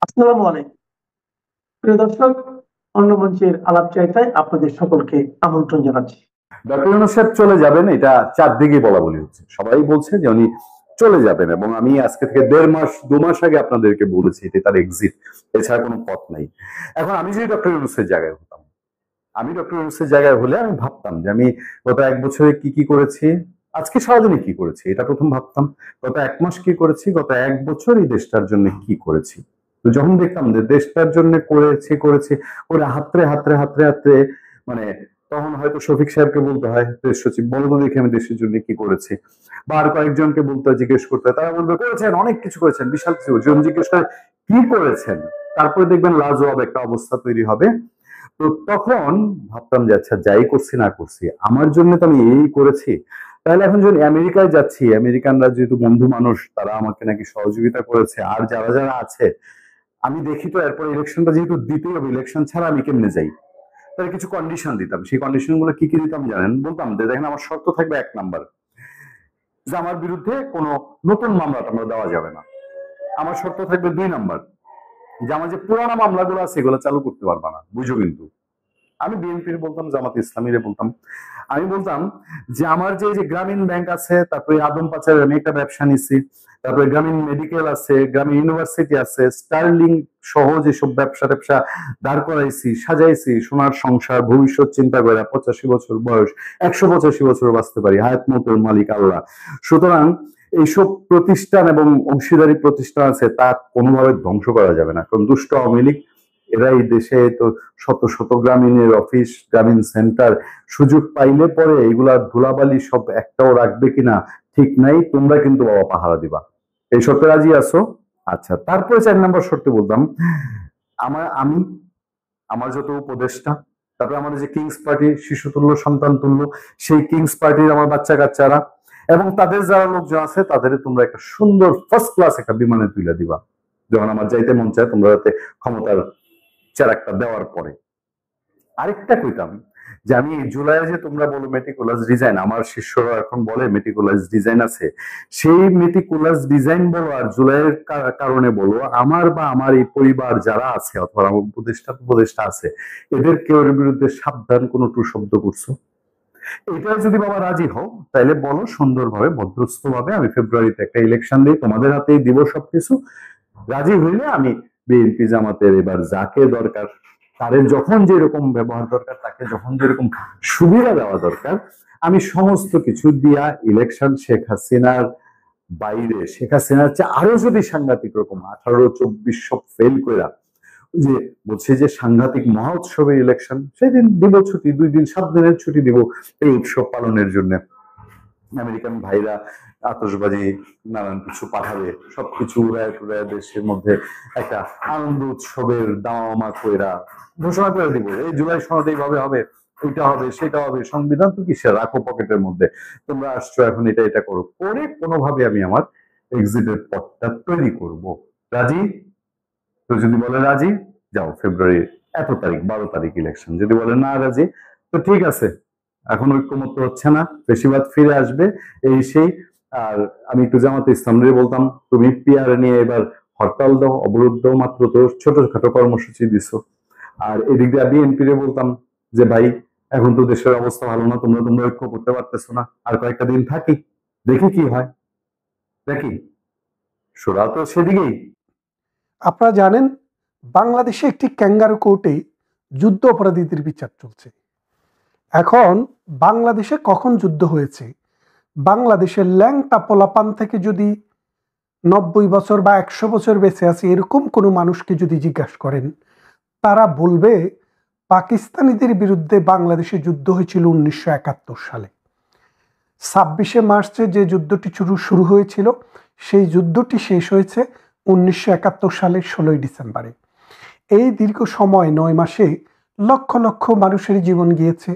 আসসালামু আলাইকুম প্রিয় দর্শক, অন্য মঞ্চের আলাপ চাইতায় আপনাদের সকলকে আমন্ত্রণ জানাচ্ছি। ডক্টর ইউনূস সাহেব চলে যাবেন, এটা চারদিকে বলা বলি হচ্ছে, সবাই বলছে যে উনি চলে যাবেন, এবং আমি আজকে থেকে 1.5 মাস 2 মাস আগে আপনাদেরকে বলেছি এটা তার এক্সিট, এছাড়া কোনো পথ নাই। এখন আমি যদি ডক্টর ইউনূসের জায়গায় হতাম, আমি ডক্টর ইউনূসের জায়গায় হলে আমি ভাবতাম যে আমি গত 1 বছরে কি কি করেছি, আজকে সারাদিনে কি করেছি এটা প্রথম ভাবতাম, গত 1 মাস কি করেছি, গত 1 বছর এই দেশটার জন্য কি করেছি। তো যখন দেখতাম যে দেশটার জন্য করেছি করেছি ওরা হাতরে হাতরে হাতরে হাতরে, মানে তখন হয়তো শফিক সাহেবকে বলতে হয় দেশ সচিব বলবো দেখি আমি দেশের জন্য কি করেছি, বা আর কয়েকজনকে বলতে হয়, জিজ্ঞেস করতে হয়, তারা বলবে করেছেন, অনেক কিছু করেছেন, বিশাল কিছু, যখন জিজ্ঞেস করে কি করেছেন, তারপরে দেখবেন লাজবাব একটা অবস্থা তৈরি হবে। তো তখন ভাবতাম যে আচ্ছা যাই করছি না করছি আমার জন্য তো আমি এই করেছি। তাহলে এখন যখন আমেরিকায় যাচ্ছি, আমেরিকানরা যেহেতু বন্ধু মানুষ, তারা আমাকে নাকি সহযোগিতা করেছে, আর যারা যারা আছে আমি দেখি, তো এরপর ইলেকশনটা যেহেতু দিতেই হবে, ইলেকশন ছাড়া আমি কেমনে যাই, তাহলে কিছু কন্ডিশন দিতাম। সেই কন্ডিশন গুলো কি কি দিতাম জানেন? বলতাম যে দেখেন আমার শর্ত থাকবে 1 নাম্বার, যে আমার বিরুদ্ধে কোনো নতুন মামলা টামলা দেওয়া যাবে না। আমার শর্ত থাকবে 2 নাম্বার, যে আমার যে পুরানো মামলাগুলো আছে এগুলো চালু করতে পারবা না, বুঝো কিন্তু। আমি বিএনপির বলতাম, জামাত ইসলামীরে বলতাম, আমি বলতাম যে আমার যে যে গ্রামীণ ব্যাংক আছে, তারপরে আদম পাচারের আমি একটা ব্যবসা নিছি, তারপরে গ্রামীণ মেডিকেল আছে, গ্রামীণ ইউনিভার্সিটি আছে, স্টারলিং সহ যেসব ব্যবসা ট্যাবসা দাঁড় করাইছি, সাজাইছি, সোনার সংসার, ভবিষ্যৎ চিন্তা করে 85 বছর বয়স, 185 বছর বাঁচতে পারি, হায়াত মতের মালিক আল্লাহ। সুতরাং এইসব প্রতিষ্ঠান এবং অংশীদারি প্রতিষ্ঠান আছে, তা কোনোভাবে ধ্বংস করা যাবে না, কারণ দুষ্ট আওয়ামী লীগ এরা এই দেশে তো শত শত গ্রামীণের অফিস, গ্রামীণ সেন্টার, সুযোগ পাইলে পরে এগুলার ধুলাবালি সব একটাও রাখবে কিনা ঠিক নাই, তোমরা কিন্তু বাবা পাহারা দিবা। এই শর্তে রাজি আছো? আচ্ছা, তারপরে 4 নম্বর শর্তে বলতাম, আমি আমার যত উপদেষ্টা, তারপরে আমাদের যে কিংস পার্টি, শিশু তুল্য সন্তান তুল্য, সেই কিংস পার্টির আমার বাচ্চা কাচ্চারা এবং তাদের যারা লোকজন আছে, তাদের তোমরা একটা সুন্দর ফার্স্ট ক্লাস একটা বিমানে তুলে দিবা, যখন আমার যাইতে মন চায় তোমরা যাতে ক্ষমতার চেরাকটা দেওয়ার পরে। আরেকটা কইতাম যে আমি জুলাইয়ে যে তোমরা বলো মেটিকুলাস ডিজাইন, আমার শিষ্যরা এখন বলে মেটিকুলাস ডিজাইন আছে, সেই মেটিকুলাস ডিজাইন বলো আর জুলাইয়ের কারণে বলো, আমার বা আমার এই পরিবার যারা আছে অথবা আমার উপদেষ্টা উপদেষ্টা আছে, এদের কেউ এর বিরুদ্ধে সাবধান কোনো টু শব্দ করছো? এটা যদি বাবা রাজি হও তাহলে বলো, সুন্দরভাবে ভদ্রস্থ ভাবে আমি ফেব্রুয়ারিতে একটা ইলেকশন দিই, তোমাদের হাতেই দিব সবকিছু। রাজি হইলে আমি বিএনপি জামাতের এবার যাকে দরকার, তাদের যখন যেরকম ব্যবহার দরকার, তাকে যখন যেরকম সুবিধা দেওয়া দরকার, আমি সমস্ত কিছু দিয়া ইলেকশন শেখ হাসিনার বাইরে, শেখ হাসিনার চেয়ে আরো যদি সাংঘাতিক রকম 18-24 সব ফেল করে, যে বলছে যে সাংঘাতিক মহা উৎসবের ইলেকশন, সেদিন দিব ছুটি, 2 দিন 7 দিনের ছুটি দিব এই উৎসব পালনের জন্য। আমেরিকান ভাইরা আতশবাজি নানান কিছু পাঠাবে, সবকিছু উড়ায় টুড়ায় দেশের মধ্যে একটা আনন্দ উৎসবের দাওয়ামা কইরা ঘোষণা করে দিব, এই জুলাই সনদ এইভাবে হবে, এটা হবে সেটা হবে, সংবিধান তো কিসের, রাখো পকেটের মধ্যে, তোমরা আসছো এখন এটা এটা করো, করে কোনোভাবে আমি আমার এক্সিটের পথটা তৈরি করব। রাজি? তো যদি বলে রাজি, যাও ফেব্রুয়ারি এত তারিখ 12 তারিখ ইলেকশন। যদি বলে না রাজি, তো ঠিক আছে, এখন ঐক্যমত্য হচ্ছে না, বেশিরভাগ ফিরে আসবে, এই সেই। আর আমি একটু জামাতে ইসলামরে বলতাম, তুমি পিআর নিয়ে এবার হরতাল দাও, অবরোধ দাও, মাত্র তো ছোটখাটো কর্মসূচি দিছো। আর এদিক দিয়ে বিএনপি রে বলতাম যে ভাই এখন তো দেশের অবস্থা ভালো না, তোমরা তোমরা ঐক্য করতে পারতেছো না, আর কয়েকটা দিন থাকি, দেখি কি হয়, দেখি সোরা তো সেদিকেই। আপনারা জানেন, বাংলাদেশে একটি ক্যাঙ্গারু কোর্টে যুদ্ধ অপরাধীদের বিচার চলছে। এখন বাংলাদেশে কখন যুদ্ধ হয়েছে, বাংলাদেশের ল্যাংটা পোলাপান থেকে যদি 90 বছর বা 100 বছর বেঁচে আছে এরকম কোনো মানুষকে যদি জিজ্ঞাসা করেন, তারা বলবে পাকিস্তানিদের বিরুদ্ধে বাংলাদেশে যুদ্ধ হয়েছিল 1971 সালে। 26শে মার্চে যে যুদ্ধটি শুরু হয়েছিল, সেই যুদ্ধটি শেষ হয়েছে 1971 সালের 16ই ডিসেম্বরে। এই দীর্ঘ সময় 9 মাসে লক্ষ লক্ষ মানুষের জীবন গিয়েছে,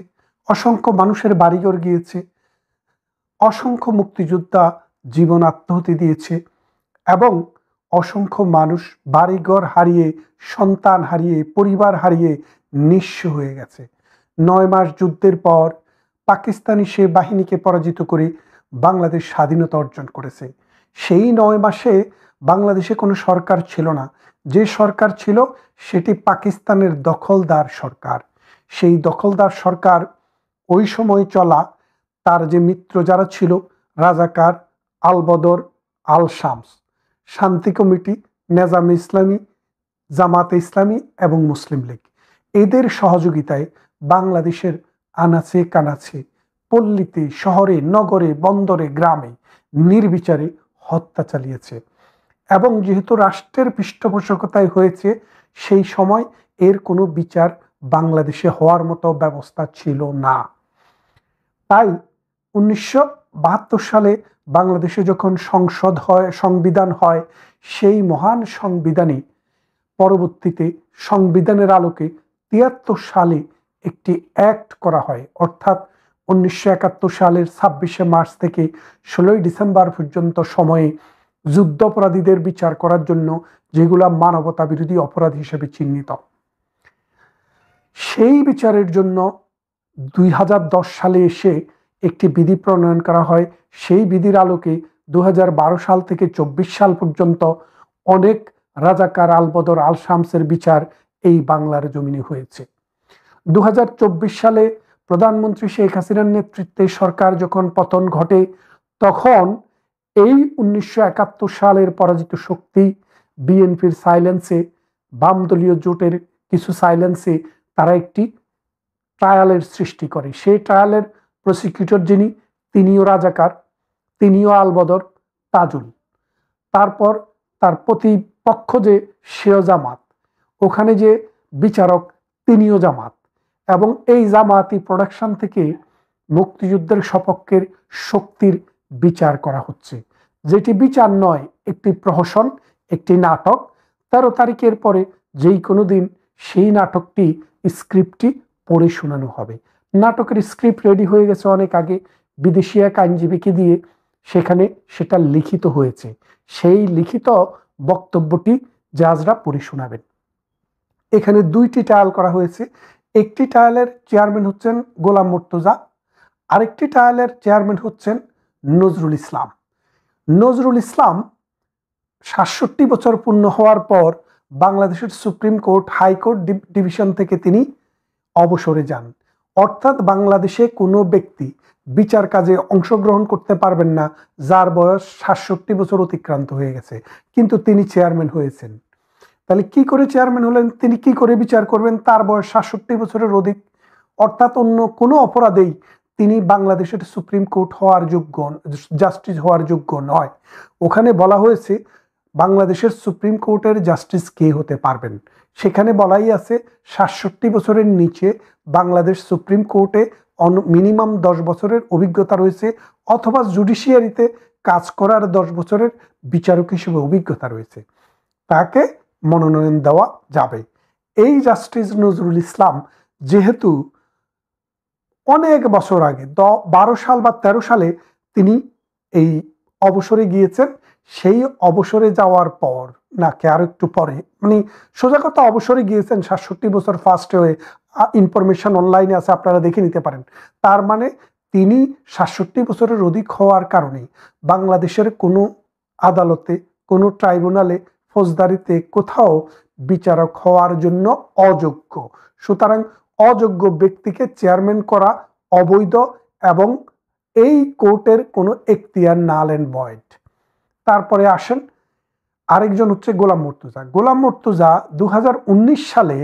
অসংখ্য মানুষের বাড়িঘর গিয়েছে, অসংখ্য মুক্তিযোদ্ধা জীবন আত্মাহুতি দিয়েছে এবং অসংখ্য মানুষ বাড়িঘর হারিয়ে, সন্তান হারিয়ে, পরিবার হারিয়ে নিঃস্ব হয়ে গেছে। 9 মাস যুদ্ধের পর পাকিস্তানি সে বাহিনীকে পরাজিত করে বাংলাদেশ স্বাধীনতা অর্জন করেছে। সেই 9 মাসে বাংলাদেশে কোনো সরকার ছিল না। যে সরকার ছিল সেটি পাকিস্তানের দখলদার সরকার। সেই দখলদার সরকার ওই সময় চলা তার যে মিত্র যারা ছিল, রাজাকার, আলবদর, আল শামস, শান্তি কমিটি, নেজামে ইসলামী, জামাতে ইসলামী এবং মুসলিম লীগ, এদের সহযোগিতায় বাংলাদেশের আনাচে কানাচে, পল্লীতে, শহরে, নগরে, বন্দরে, গ্রামে নির্বিচারে হত্যা চালিয়েছে। এবং যেহেতু রাষ্ট্রের পৃষ্ঠপোষকতায় হয়েছে, সেই সময় এর কোনো বিচার বাংলাদেশে হওয়ার মতো ব্যবস্থা ছিল না। তাই 1972 সালে বাংলাদেশে যখন সংসদ হয়, সংবিধান হয়, সেই মহান সংবিধানে পরবর্তীতে সংবিধানের আলোকে 73 সালে একটি অ্যাক্ট করা হয়, অর্থাৎ 1971 সালের 26শে মার্চ থেকে 16ই ডিসেম্বর পর্যন্ত সময়ে যুদ্ধাপরাধীদের বিচার করার জন্য, যেগুলা মানবতা বিরোধী অপরাধ হিসেবে চিহ্নিত। সেই বিচারের জন্য 2010 সালে এসে একটি বিধি প্রণয়ন করা হয়। সেই বিধির আলোকে 2012 সাল থেকে 24 সাল পর্যন্ত অনেক রাজাকার, আলবদর, আল শামসের বিচার এই বাংলার জমিনে হয়েছে। 2024 সালে প্রধানমন্ত্রী শেখ হাসিনার নেতৃত্বে সরকার যখন পতন ঘটে, তখন এই 1971 সালের পরাজিত শক্তি বিএনপির সাইলেন্সে, বামদলীয় জোটের কিছু সাইলেন্সে তারা একটি ট্রায়ালের সৃষ্টি করে। সেই ট্রায়ালের প্রসিকিউটর যিনি, তিনিও রাজাকার, তিনিও আলবদর, তাজুল। তারপর তার প্রতিপক্ষ যে, সেও জামাত। ওখানে যে বিচারক, তিনিও জামাত। এবং এই জামাতি প্রোডাকশন থেকে মুক্তিযুদ্ধের সপক্ষের শক্তির বিচার করা হচ্ছে, যেটি বিচার নয়, একটি প্রহসন, একটি নাটক। 13 তারিখের পরে যেই কোনো দিন সেই নাটকটি, স্ক্রিপ্টটি পড়ে শোনানো হবে। নাটকের স্ক্রিপ্ট রেডি হয়ে গেছে অনেক আগে, বিদেশি এক আইনজীবীকে দিয়ে সেখানে সেটা লিখিত হয়েছে। সেই লিখিত বক্তব্যটি জাজরা পড়ে শোনাবেন। এখানে 2টি ট্রায়াল করা হয়েছে। একটি ট্রায়ালের চেয়ারম্যান হচ্ছেন গোলাম মুর্তজা, আরেকটি ট্রায়ালের চেয়ারম্যান হচ্ছেন নজরুল ইসলাম। নজরুল ইসলাম 67 বছর পূর্ণ হওয়ার পর বাংলাদেশের সুপ্রিম কোর্ট, হাইকোর্ট ডিভিশন থেকে তিনি অবসরে যান। অর্থাৎ বাংলাদেশে কোনো ব্যক্তি বিচার কাজে অংশগ্রহণ করতে পারবেন না যার বয়স 67 বছর অতিক্রান্ত হয়ে গেছে, কিন্তু তিনি চেয়ারম্যান হয়েছেন। তাহলে কি করে চেয়ারম্যান হলেন? তিনি কি করে বিচার করবেন? তার বয়স 67 বছরের অধিক। অর্থাৎ অন্য কোনো অপরাধেই তিনি বাংলাদেশের সুপ্রিম কোর্ট হওয়ার যোগ্য, জাস্টিস হওয়ার যোগ্য নয়। ওখানে বলা হয়েছে বাংলাদেশের সুপ্রিম কোর্টের জাস্টিস কে হতে পারবেন। সেখানে বলাই আছে 67 বছরের নিচে বাংলাদেশ সুপ্রিম কোর্টে মিনিমাম 10 বছরের অভিজ্ঞতা রয়েছে, অথবা জুডিশিয়ারিতে কাজ করার 10 বছরের বিচারক হিসেবে অভিজ্ঞতা রয়েছে, তাকে মনোনয়ন দেওয়া যাবে। এই জাস্টিস নজরুল ইসলাম যেহেতু অনেক বছর আগে 12 সাল বা 13 সালে তিনি এই অবসরে গিয়েছেন, সেই অবসরে যাওয়ার পর নাকি আর একটু পরে, মানে সোজা কথা অবসরে গিয়েছেন 67 বছর ফার্স্ট হয়ে, ইনফরমেশন অনলাইনে আছে, আপনারা দেখে নিতে পারেন। তার মানে তিনি 67 বছরের অধিক হওয়ার কারণে বাংলাদেশের কোনো আদালতে, কোনো ট্রাইব্যুনালে, ফৌজদারিতে কোথাও বিচারক হওয়ার জন্য অযোগ্য। সুতরাং অযোগ্য ব্যক্তিকে চেয়ারম্যান করা অবৈধ এবং এই কোর্টের কোনো এখতিয়ার নাল এন্ড ভয়েড। তারপরে আসেন আরেকজন হচ্ছে গোলাম মুর্তজা। গোলাম মুর্তজা 2019 সালে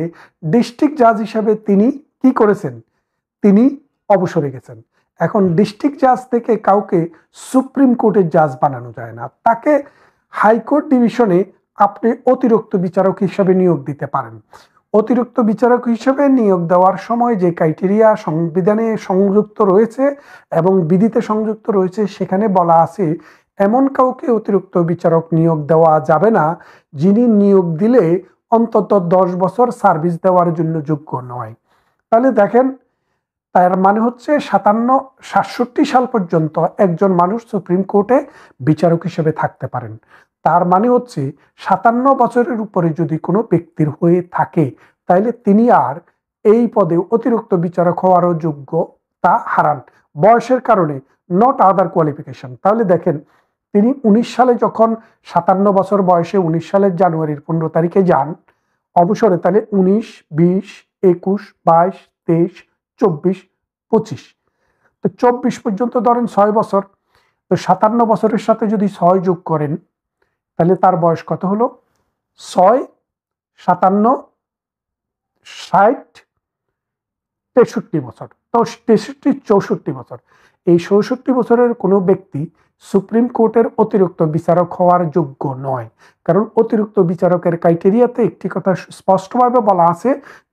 ডিস্ট্রিক্ট জাজ হিসেবে তিনি কি করেছেন? তিনি অবসরে গেছেন। এখন ডিস্ট্রিক্ট জাজ থেকে কাউকে সুপ্রিম কোর্টের জাজ বানানো যায় না। তাকে হাইকোর্ট ডিভিশনে আপনি অতিরিক্ত বিচারক হিসেবে নিয়োগ দিতে পারেন। অতিরিক্ত বিচারক হিসেবে নিয়োগ দেওয়ার সময় যে ক্রাইটেরিয়া সংবিধানে সংযুক্ত রয়েছে এবং বিধিতে সংযুক্ত রয়েছে, সেখানে বলা আছে এমন কাউকে অতিরিক্ত বিচারক নিয়োগ দেওয়া যাবে না যিনি নিয়োগ দিলে অন্তত 10 বছর সার্ভিস দেওয়ার জন্য যোগ্য নয়। তাহলে দেখেন, তার মানে হচ্ছে 67 সাল পর্যন্ত একজন মানুষ সুপ্রিম কোর্টে বিচারক হিসেবে থাকতে পারেন। তার মানে হচ্ছে 57 বছরের উপরে যদি কোনো ব্যক্তির হয়ে থাকে, তাহলে তিনি আর এই পদে অতিরিক্ত বিচারক হওয়ারও যোগ্যতা হারান বয়সের কারণে, নট আদার কোয়ালিফিকেশন। তাহলে দেখেন, তিনি 19 সালে যখন 57 বছর বয়সে 19 সালের জানুয়ারির 15 তারিখে যান অবসরে, তাহলে 19, 20, 21, 22, 23, 24, 25, তো 24 পর্যন্ত ধরেন 6 বছর। তো 57 বছরের সাথে যদি 6 যোগ করেন তাহলে তার বয়স কত হলো? 6, 57, 60, 63 বছর। তো 63, 64 বছর। এই 64 বছরের কোনো ব্যক্তি সুপ্রিম কোর্টের অতিরিক্ত বিচারক হওয়ার যোগ্য নয়, কারণ অতিরিক্ত বিচারকের ক্রাইটেরিয়াতে একটি কথা স্পষ্টভাবে বলা আছে,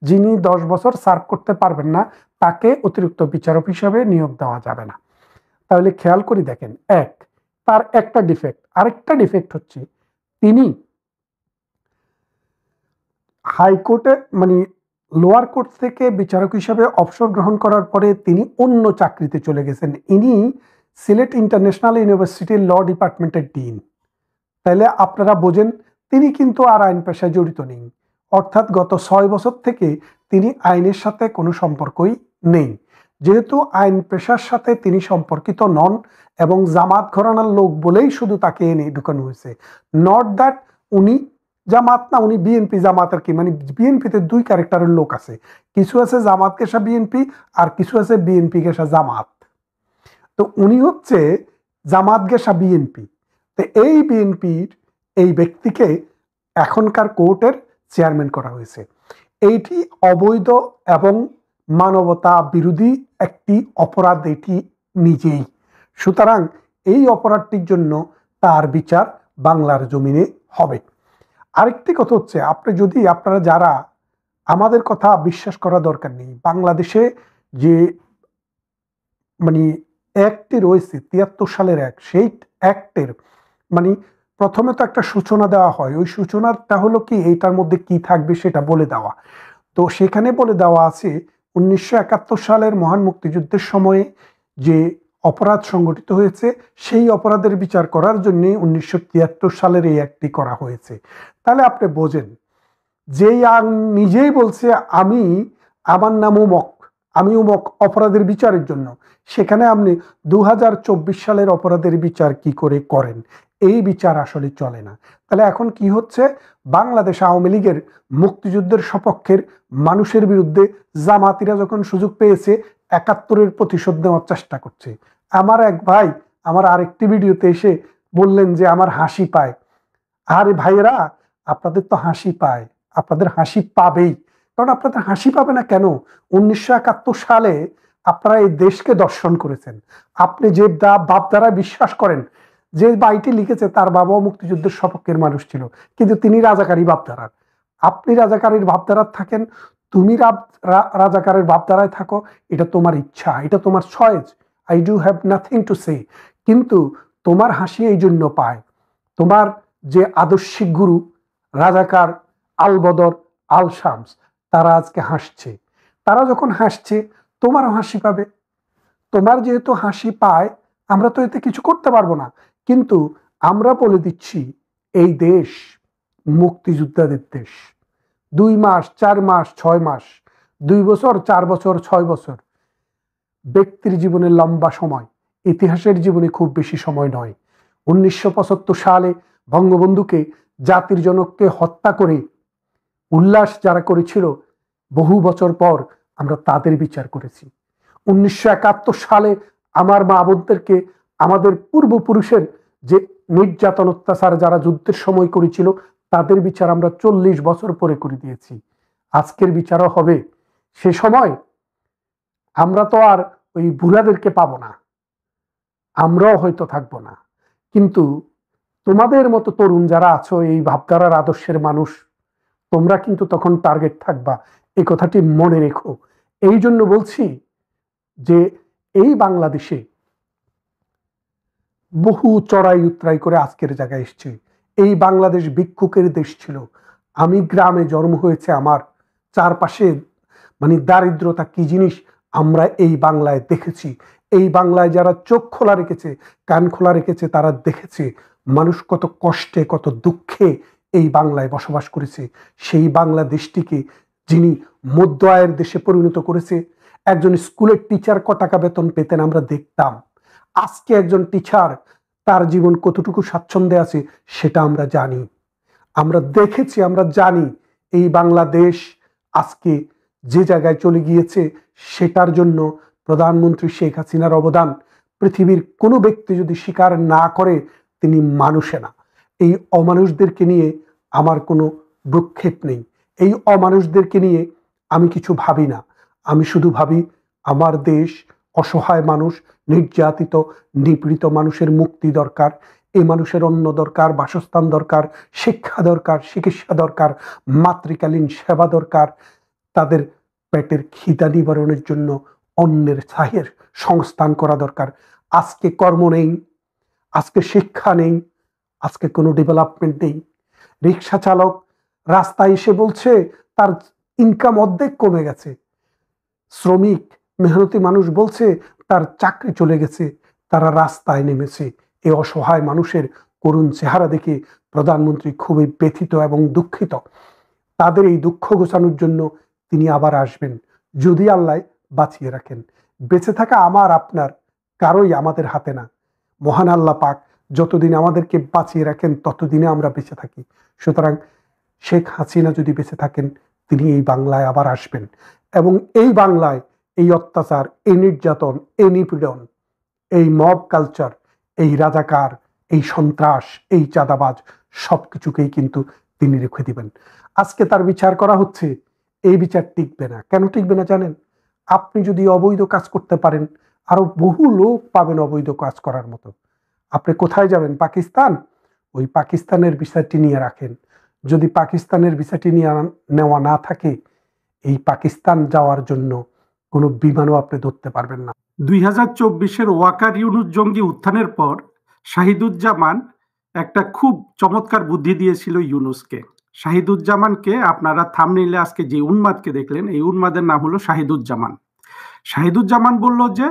যিনি 10 বছর সার্ভ করতে পারবেন না তাকে অতিরিক্ত বিচারক হিসাবে নিয়োগ দেওয়া যাবে না। তাহলে খেয়াল করে দেখেন, এক, তার একটা ডিফেক্ট। আরেকটা ডিফেক্ট হচ্ছে তিনি হাইকোর্টে মানে লোয়ার কোর্ট থেকে বিচারক হিসাবে অবসর গ্রহণ করার পরে তিনি অন্য চাকরিতে চলে গেছেন। ইনি সিলেট ইন্টারন্যাশনাল ইউনিভার্সিটির ল ডিপার্টমেন্টের ডিন। তাহলে আপনারা বোঝেন তিনি কিন্তু আর আইন পেশায় জড়িত নেই, অর্থাৎ গত 6 বছর থেকে তিনি আইনের সাথে কোনো সম্পর্কই নেই। যেহেতু আইন পেশার সাথে তিনি সম্পর্কিত নন এবং জামাত ঘরানার লোক বলেই শুধু তাকে এনে ঢুকানো হয়েছে, নট দ্যাট উনি জামাত না, উনি বিএনপি জামাত আর কি, মানে বিএনপিতে দুই ক্যারেক্টারের লোক আছে, কিছু আছে জামাত গেসা বিএনপি আর কিছু আছে বিএনপি গেসা জামাত। তো উনি হচ্ছে জামাত গেসা বিএনপি। তো এই বিএনপির এই ব্যক্তিকে এখনকার কোর্টের চেয়ারম্যান করা হয়েছে। এইটি অবৈধ এবং মানবতা বিরোধী একটি অপরাধ এটি নিজেই। সুতরাং এই অপরাধটির জন্য তার বিচার বাংলার জমিনে হবে। আরেকটি কথা হচ্ছে, আপনারা যারা, আমাদের কথা বিশ্বাস করা দরকার নেই, বাংলাদেশে যে মানে অ্যাক্টটি রয়েছে 73 সালের অ্যাক্ট, সেই অ্যাক্টের মানে প্রথমে তো একটা সূচনা দেওয়া হয়, ওই সূচনাটা হলো কি এইটার মধ্যে কি থাকবে সেটা বলে দেওয়া। তো সেখানে বলে দেওয়া আছে 1971 সালের মহান মুক্তিযুদ্ধের সময়ে যে অপরাধ সংগঠিত হয়েছে সেই অপরাধের বিচার করার জন্য 1973 সালের এই অ্যাক্টটি করা হয়েছে। তাহলে আপনি বোঝেন যে নিজেই বলছে আমার নাম উমক, আমি উমক অপরাধের বিচারের জন্য, সেখানে আপনি 2024 সালের অপরাধের বিচার কি করে করেন? এই বিচার আসলে চলে না। তাহলে এখন কি হচ্ছে, বাংলাদেশ আওয়ামী লীগের মুক্তিযুদ্ধের সপক্ষের মানুষের বিরুদ্ধে জামাতিরা যখন সুযোগ পেয়েছে 71-এর প্রতিশোধ নেওয়ার চেষ্টা করছে। আমার এক ভাই আমার আরেকটি ভিডিওতে এসে বললেন যে আমার হাসি পায়। আরে ভাইয়েরা, আপনাদের তো হাসি পায়, আপনাদের হাসি পাবেই, কারণ আপনাদের হাসি পাবে না কেন? 1971 সালে আপনারা এই দেশকে দর্শন করেছেন। আপনি যে বাপদারা বিশ্বাস করেন, যে বাইটি লিখেছে তার বাবাও মুক্তিযুদ্ধের সপক্ষের মানুষ ছিল, কিন্তু তিনি রাজাকারী ভাবধারার। আপনি রাজাকারীর ভাবধারার থাকেন, তুমি রাজাকারের ভাবধারায় থাকো, এটা তোমার ইচ্ছা, এটা তোমার choice, I do have nothing to say. কিন্তু তোমার হাসি এই জন্য পায়, তোমার যে আদর্শিক গুরু রাজাকার আল বদর আল শামস তারা আজকে হাসছে। তারা যখন হাসছে তোমারও হাসি পাবে। তোমার যেহেতু হাসি পায়, আমরা তো এতে কিছু করতে পারবো না, কিন্তু আমরা বলে দিচ্ছি এই দেশ মুক্তিযোদ্ধাদের দেশ। 2 মাস 4 মাস 6 মাস 2 বছর 4 বছর 6 বছর ব্যক্তির জীবনে লম্বা সময়, ইতিহাসের জীবনে খুব বেশি সময় নয়। 1975 সালে বঙ্গবন্ধুকে জাতির জনককে হত্যা করে উল্লাস যারা করেছিল, বহু বছর পর আমরা তাদের বিচার করেছি। 1971 সালে আমার মা বোনদেরকে, আমাদের পূর্বপুরুষের যে নির্যাতন অত্যাচার যারা যুদ্ধের সময় করেছিল তাদের বিচার আমরা 40 বছর পরে করে দিয়েছি। আজকের বিচারও হবে। সে সময় আমরা তো আর ওই বুড়াদেরকে পাবো না, আমরাও হয়তো থাকবো না, কিন্তু তোমাদের মতো তরুণ যারা আছো, এই ভাবধারার আদর্শের মানুষ, তোমরা কিন্তু তখন টার্গেট থাকবা। এই কথাটি মনে রেখো। এই জন্য বলছি যে এই বাংলাদেশে বহু চড়াই উতরাই করে আজকের জায়গায় এসছে। এই বাংলাদেশ ভিক্ষুকের দেশ ছিল। আমি গ্রামে জন্ম হয়েছে, আমার চারপাশে মানে দারিদ্রতা কি জিনিস আমরা এই বাংলায় দেখেছি। এই বাংলায় যারা চোখ খোলা রেখেছে, কান খোলা রেখেছে, তারা দেখেছে মানুষ কত কষ্টে কত দুঃখে এই বাংলায় বসবাস করেছে। সেই বাংলাদেশটিকে যিনি মধ্য আয়ের দেশে পরিণত করেছে। একজন স্কুলের টিচার ক টাকা বেতন পেতেন আমরা দেখতাম, আজকে একজন টিচার তার জীবন কতটুকু স্বাচ্ছন্দ্যে আছে সেটা আমরা জানি, আমরা দেখেছি, আমরা জানি এই বাংলাদেশ আজকে যে জায়গায় চলে গিয়েছে সেটার জন্য প্রধানমন্ত্রী শেখ হাসিনার অবদান পৃথিবীর কোনো ব্যক্তি যদি স্বীকার না করে তিনি মানুষে না। এই অমানুষদেরকে নিয়ে আমার কোনো ভ্রুক্ষেপ নেই, এই অমানুষদেরকে নিয়ে আমি কিছু ভাবি না। আমি শুধু ভাবি আমার দেশ, অসহায় মানুষ, নির্যাতিত নিপীড়িত মানুষের মুক্তি দরকার, এই মানুষের অন্ন দরকার, বাসস্থান দরকার, শিক্ষা দরকার, চিকিৎসা দরকার, মাতৃকালীন সেবা দরকার, তাদের পেটের খিদা নিবারণের জন্য অন্যের ছাহের সংস্থান করা দরকার। আজকে কর্ম নেই, আজকে শিক্ষা নেই, আজকে কোনো ডেভেলপমেন্ট নেই। রিক্সা চালক রাস্তায় এসে বলছে তার ইনকাম অর্ধেক কমে গেছে, শ্রমিক মেহনতি মানুষ বলছে তার চাকরি চলে গেছে, তারা রাস্তায় নেমেছে। এই অসহায় মানুষের করুণ চেহারা দেখে প্রধানমন্ত্রী খুবই ব্যথিত এবং দুঃখিত। তাদের এই দুঃখ ঘোচানোর জন্য তিনি আবার আসবেন যদি আল্লাহ বাঁচিয়ে রাখেন। বেঁচে থাকা আমার আপনার কারোই আমাদের হাতে না। মহান আল্লাহ পাক যতদিন আমাদেরকে বাঁচিয়ে রাখেন ততদিনে আমরা বেঁচে থাকি। সুতরাং শেখ হাসিনা যদি বেঁচে থাকেন তিনি এই বাংলায় আবার আসবেন এবং এই বাংলায় এই অত্যাচার, এই নির্যাতন, এই নিপীড়ন, এই মব কালচার, এই রাজাকার, এই সন্ত্রাস, এই চাঁদাবাজ সবকিছুকেই কিন্তু তিনি রেখে দিবেন। আজকে তার বিচার করা হচ্ছে, এই বিচার টিকবে না। কেন টিকবে না জানেন? আপনি যদি অবৈধ কাজ করতে পারেন আরো বহু লোক পাবেন অবৈধ কাজ করার মতো। আপনি কোথায় যাবেন? পাকিস্তান? ওই পাকিস্তানের বিষয়টি নিয়ে রাখেন। যদি পাকিস্তানের বিষয়টি নিয়ে নেওয়া না থাকে এই পাকিস্তান যাওয়ার জন্য কোনো বিমানও আপনি ধরতে পারবেন না। 2024-এর ওয়াকার ইউনুস জঙ্গি উত্থানের পর শাহিদুজ্জামান একটা খুব চমৎকার বুদ্ধি দিয়েছিল ইউনুসকে। শাহিদুজ্জামানকে আপনারা থাম্বনেইলে আজকে যে উন্মাদকে দেখলেন এই উন্মাদের নাম হলো শাহিদুজ্জামান। শাহিদুজ্জামান বলল যে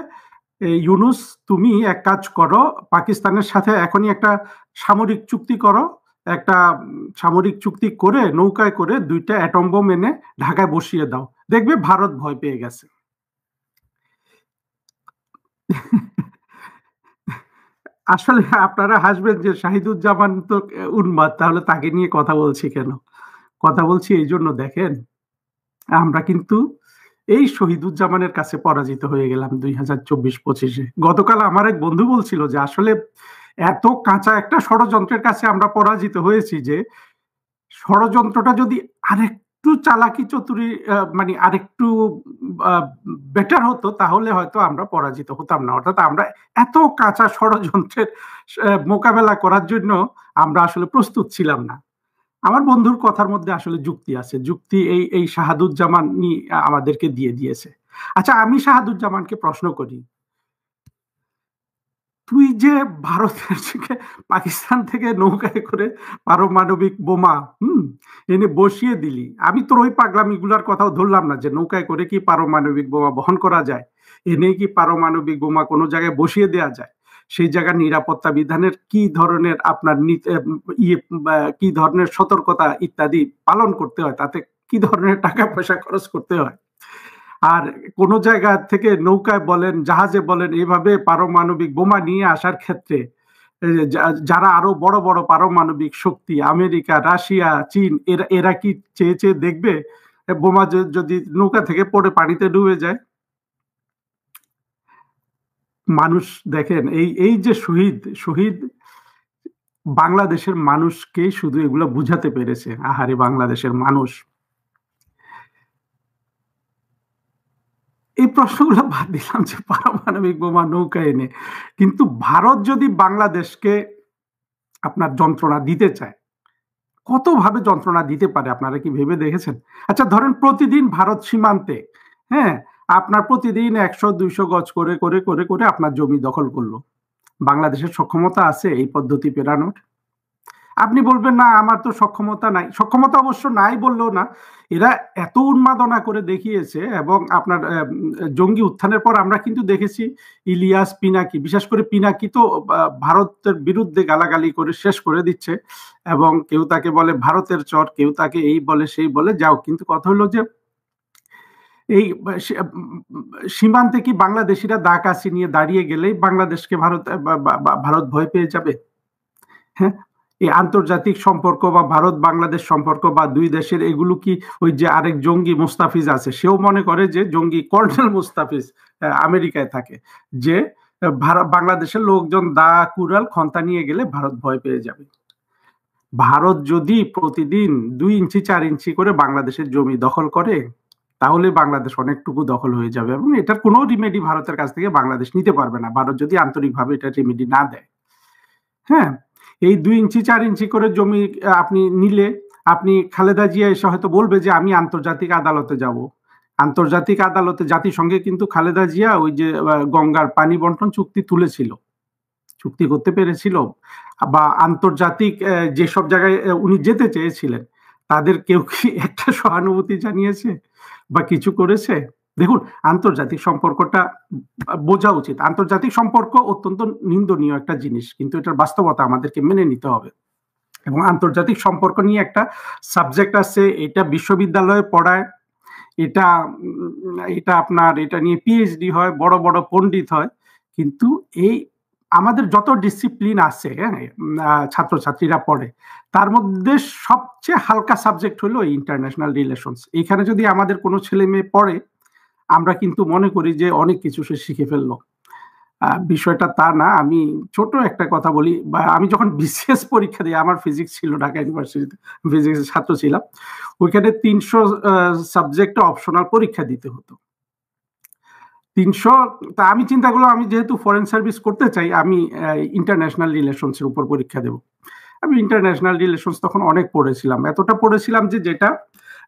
ইউনুস তুমি এক কাজ করো, পাকিস্তানের সাথে এখনই একটা সামরিক চুক্তি করো, একটা সামরিক চুক্তি করে নৌকায় করে 2টা অ্যাটম বোম এনে ঢাকায় বসিয়ে দাও, দেখবে ভারত ভয় পেয়ে গেছে। আসলে আপনারা হাসবেন যে শাহিদুজ্জামান তো উন্মাদ, তাহলে তাকে নিয়ে কথা বলছি কেন? কথা বলছি এই জন্য, দেখেন আমরা কিন্তু এই শহীদুজ্জামানের কাছে পরাজিত হয়ে গেলাম 2024-25-এ। গতকাল আমার এক বন্ধু বলছিল যে আসলে এত কাঁচা একটা ষড়যন্ত্রের কাছে আমরা পরাজিত হয়েছি যে ষড়যন্ত্রটা যদি আরেকটু চালাকি চতুরি মানে আরেকটু বেটার হতো তাহলে হয়তো আমরা পরাজিত হতাম না। অর্থাৎ আমরা এত কাঁচা ষড়যন্ত্রের মোকাবেলা করার জন্য আমরা আসলে প্রস্তুত ছিলাম না। আমার বন্ধুর কথার মধ্যে আসলে যুক্তি আছে, যুক্তি এই শাহাদুজ্জামান আমাদেরকে দিয়ে দিয়েছে। আচ্ছা, আমি শাহাদুজ্জামানকে প্রশ্ন করি, তুই যে ভারতের থেকে পাকিস্তান থেকে নৌকায় করে পারমাণবিক বোমা এনে বসিয়ে দিলি, আমি তোর ওই পাগলামিগুলার কথাও ধরলাম না যে নৌকায় করে কি পারমাণবিক বোমা বহন করা যায়, এনে কি পারমাণবিক বোমা কোনো জায়গায় বসিয়ে দেওয়া যায়, সেই জায়গার নিরাপত্তা বিধানের কি ধরনের আপনার কি ধরনের সতর্কতা ইত্যাদি পালন করতে হয়, তাতে কি ধরনের টাকা পয়সা খরচ করতে হয়, আর কোন জায়গা থেকে নৌকায় বলেন জাহাজে বলেন এভাবে পারমাণবিক বোমা নিয়ে আসার ক্ষেত্রে যারা আরো বড় বড় পারমাণবিক শক্তি আমেরিকা, রাশিয়া, চীন এরা কি চেয়ে চেয়ে দেখবে বোমা যদি নৌকা থেকে পড়ে পানিতে ডুবে যায়? মানুষ দেখেন এই যে শহীদ বাংলাদেশের মানুষকে শুধু এগুলো বুঝাতে পেরেছে। আহারে বাংলাদেশের মানুষ, এই প্রশ্নগুলো বাদ দিলাম যে পারমাণবিক বোমা নৌকা এনে, কিন্তু ভারত যদি বাংলাদেশকে আপনার যন্ত্রণা দিতে চায়, কতভাবে যন্ত্রণা দিতে পারে আপনারা কি ভেবে দেখেছেন? আচ্ছা ধরেন প্রতিদিন ভারত সীমান্তে আপনার প্রতিদিন 100-200 গজ করে করে করে করে আপনার জমি দখল করলো, বাংলাদেশের সক্ষমতা আছে এই পদ্ধতি পেরানোর? আপনি বলবেন না আমার তো সক্ষমতা নাই। সক্ষমতা অবশ্য নাই বললেও না, এরা এত উন্মাদনা করে দেখিয়েছে। এবং আপনার জঙ্গি উত্থানের পর আমরা কিন্তু দেখেছি ইলিয়াস, পিনাকি, বিশেষ করে পিনাকি তো ভারতের বিরুদ্ধে গালাগালি করে শেষ করে দিচ্ছে, এবং কেউ তাকে বলে ভারতের চর, কেউ তাকে এই বলে সেই বলে, যাও। কিন্তু কথা হলো যে এই সীমান্তে কি বাংলাদেশিরা দা কাশি নিয়ে দাঁড়িয়ে গেলেই বাংলাদেশকে ভারত ভয় পেয়ে যাবে? হ্যাঁ, এই আন্তর্জাতিক সম্পর্ক বা ভারত বাংলাদেশ সম্পর্ক বা দুই দেশের এগুলো কি ওই যে আরেক জঙ্গি মুস্তাফিজ আছে, সেও মনে করে যে জঙ্গি কর্নেল মুস্তাফিজ আমেরিকায় থাকে, যে বাংলাদেশের লোকজন দা কুড়াল খন্তা নিয়ে গেলে ভারত ভয় পেয়ে যাবে। ভারত যদি প্রতিদিন 2 ইঞ্চি 4 ইঞ্চি করে বাংলাদেশের জমি দখল করে, তাহলে বাংলাদেশ অনেকটুকু দখল হয়ে যাবে এবং এটার কোনো রিমেডি ভারতের কাছ থেকে বাংলাদেশ নিতে পারবে না, ভারত যদি আন্তরিকভাবে এটা রিমেডি না দেয়। হ্যাঁ, এই 2 ইঞ্চি 4 ইঞ্চি করে জমি আপনি নিলে, আপনি খালেদা জিয়া এসে হয়তো বলবে যে আমি আন্তর্জাতিক আদালতে যাব। আন্তর্জাতিক আদালতে জাতিসংঘে কিন্তু খালেদা জিয়া ওই যে গঙ্গার পানি বন্টন চুক্তি তুলেছিল, চুক্তি করতে পেরেছিল, বা আন্তর্জাতিক যেসব জায়গায় উনি যেতে চেয়েছিলেন তাদের কেউ কি একটা সহানুভূতি জানিয়েছে বা কিছু করেছে? দেখুন, আন্তর্জাতিক সম্পর্কটা বোঝা উচিত। আন্তর্জাতিক সম্পর্ক অত্যন্ত নিন্দনীয় একটা জিনিস, কিন্তু এটার বাস্তবতা আমাদেরকে মেনে নিতে হবে। এবং আন্তর্জাতিক সম্পর্ক নিয়ে একটা সাবজেক্ট আছে, এটা বিশ্ববিদ্যালয়ে পড়ায়, এটা আপনার এটা নিয়ে পিএইচডি হয়, বড় বড় পণ্ডিত হয়, কিন্তু এই আমাদের যত ডিসিপ্লিন আছে ছাত্রছাত্রীরা পড়ে, তার মধ্যে সবচেয়ে হালকা সাবজেক্ট হলো ইন্টারন্যাশনাল রিলেশনস। এখানে যদি আমাদের কোনো ছেলে মেয়ে পড়ে, আমরা কিন্তু মনে করি যে অনেক কিছু সে শিখে ফেললো। বিষয়টা তা না। আমি ছোট একটা কথা বলি, আমি যখন বিসিএস পরীক্ষা দিই, আমার ফিজিক্স ছিল, ঢাকা ইউনিভার্সিটিতে ফিজিক্সের ছাত্র ছিলাম, ওইখানে 300 সাবজেক্টে অপশনাল পরীক্ষা দিতে হতো। 300, তা আমি চিন্তা করলাম আমি যেহেতু ফরেন সার্ভিস করতে চাই, আমি ইন্টারন্যাশনাল রিলেশনসের উপর পরীক্ষা দেব। আমি ইন্টারন্যাশনাল রিলেশনস তখন অনেক পড়েছিলাম, এতটা পড়েছিলাম যে যেটা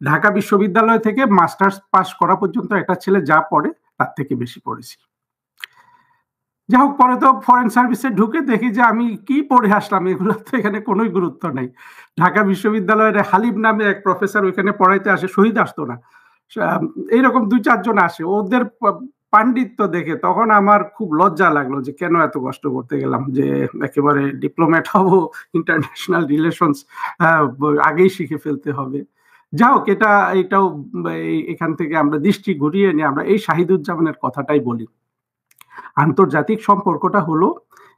ঢাকা বিশ্ববিদ্যালয় থেকে মাস্টার্স পাস করা পর্যন্ত একটা ছেলে যা পড়ে তার থেকে বেশি পড়েছি। যাই হোক, পরে তো ফরেন সার্ভিসে ঢুকে দেখি যে আমি কি পড়ে আসলাম, এগুলো তো এখানে কোনো গুরুত্ব নাই। ঢাকা বিশ্ববিদ্যালয়ের হালিম নামে এক প্রফেসর ওইখানে পড়াইতে আসে, শহীদ আসতো না, এইরকম 2-4 জন আসে, ওদের পাণ্ডিত্য দেখে তখন আমার খুব লজ্জা লাগলো যে কেন এত কষ্ট করতে গেলাম, যে একেবারে ডিপ্লোম্যাট হব, ইন্টারন্যাশনাল রিলেশনস আগেই শিখে ফেলতে হবে। যাই হোক, এটাও এখান থেকে আমরা দৃষ্টি ঘুরিয়ে নিয়ে আমরা এই শাহিদুজ্জামানের কথাটাই বলি। আন্তর্জাতিক সম্পর্কটা হলো,